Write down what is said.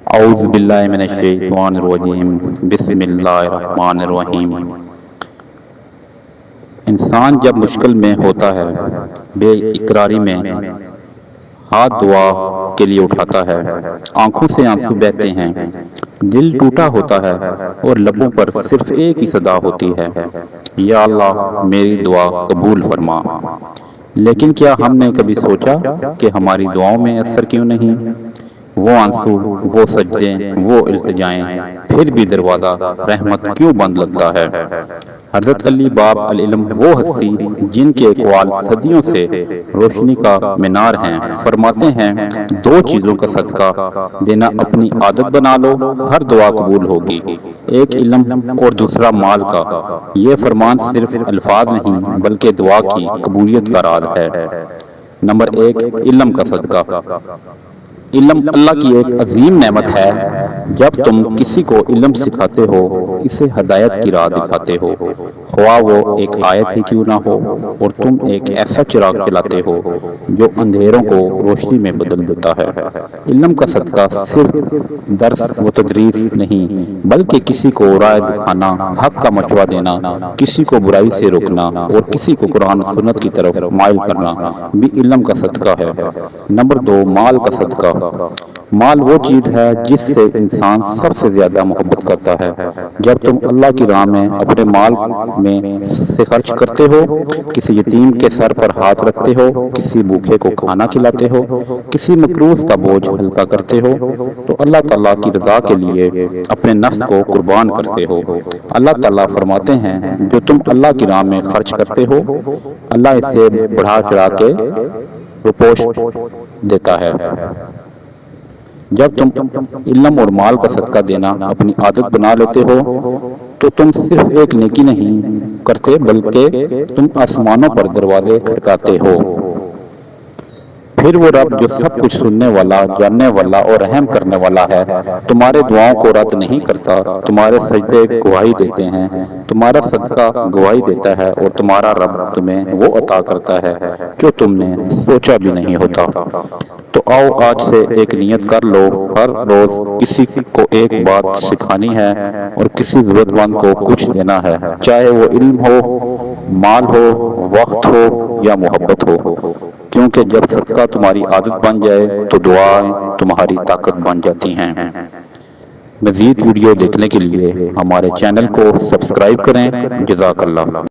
اعوذ باللہ من الشیطان الرجیم بسم اللہ الرحمن الرحیم۔ انسان جب مشکل میں ہوتا ہے، بے اقراری میں ہاتھ دعا کے لیے اٹھاتا ہے، آنکھوں سے آنسو بہتے ہیں، دل ٹوٹا ہوتا ہے اور لبوں پر صرف ایک ہی صدا ہوتی ہے، یا اللہ میری دعا قبول فرما۔ لیکن کیا ہم نے کبھی سوچا کہ ہماری دعاؤں میں اثر کیوں نہیں؟ وہ آنسو، وہ سجدے، وہ التجائیں، پھر بھی دروازہ رحمت کیوں بند لگتا ہے؟ حضرت علی باب العلم وہ ہستی جن کے اقوال صدیوں سے روشنی کا مینار ہیں، فرماتے ہیں دو چیزوں کا صدقہ دینا اپنی عادت بنا لو، ہر دعا قبول ہوگی، ایک علم اور دوسرا مال کا۔ یہ فرمان صرف الفاظ نہیں بلکہ دعا کی قبولیت کا راز ہے۔ نمبر ایک، علم کا صدقہ۔ علم اللہ کی ایک عظیم نعمت ہے۔ جب تم کسی کو علم سکھاتے ہو، اسے ہدایت کی راہ دکھاتے ہو، خواہ وہ ایک آیت ہی کیوں نہ ہو، اور تم ایک ایسا چراغ چلاتے ہو جو اندھیروں کو روشنی میں بدل دیتا ہے۔ علم کا صدقہ صرف درس و تدریس نہیں بلکہ کسی کو راہ دکھانا، حق کا مشورہ دینا، کسی کو برائی سے روکنا اور کسی کو قرآن و سنت کی طرف مائل کرنا بھی علم کا صدقہ ہے۔ نمبر دو، مال کا صدقہ۔ مال وہ چیز ہے جس سے انسان سب سے زیادہ محبت کرتا ہے۔ جب تم اللہ کی راہ میں اپنے مال میں سے خرچ کرتے ہو، کسی یتیم کے سر پر ہاتھ رکھتے ہو، کسی بھوکے کو کھانا کھلاتے ہو، کسی مقروض کا بوجھ ہلکا کرتے ہو، تو اللہ تعالیٰ کی رضا کے لیے اپنے نفس کو قربان کرتے ہو۔ اللہ تعالیٰ فرماتے ہیں جو تم اللہ کی راہ میں خرچ کرتے ہو، اللہ اسے بڑھا چڑھا کے روپوش دیتا ہے۔ جب تم علم اور مال کا صدقہ دینا اپنی عادت بنا لیتے ہو تو تم صرف ایک نیکی نہیں کرتے بلکہ تم آسمانوں پر دروازے کھٹکاتے ہو۔ پھر وہ رب جو سب کچھ سننے والا، جاننے والا اور رحم کرنے والا ہے، تمہارے دعاؤں کو رد نہیں کرتا، تمہارے سجدے گواہی دیتے ہیں، تمہارا صدقہ گواہی دیتا ہے، اور تمہارا رب تمہیں وہ عطا کرتا ہے جو تم نے سوچا بھی نہیں ہوتا۔ تو آؤ آج سے ایک نیت کر لو، ہر روز کسی کو ایک بات سکھانی ہے اور کسی ضرورت مند کو کچھ دینا ہے، چاہے وہ علم ہو، مال ہو، وقت ہو یا محبت ہو، کیونکہ جب صدقہ تمہاری عادت بن جائے تو دعائیں تمہاری طاقت بن جاتی ہیں۔ مزید ویڈیو دیکھنے کے لیے ہمارے چینل کو سبسکرائب کریں۔ جزاک اللہ۔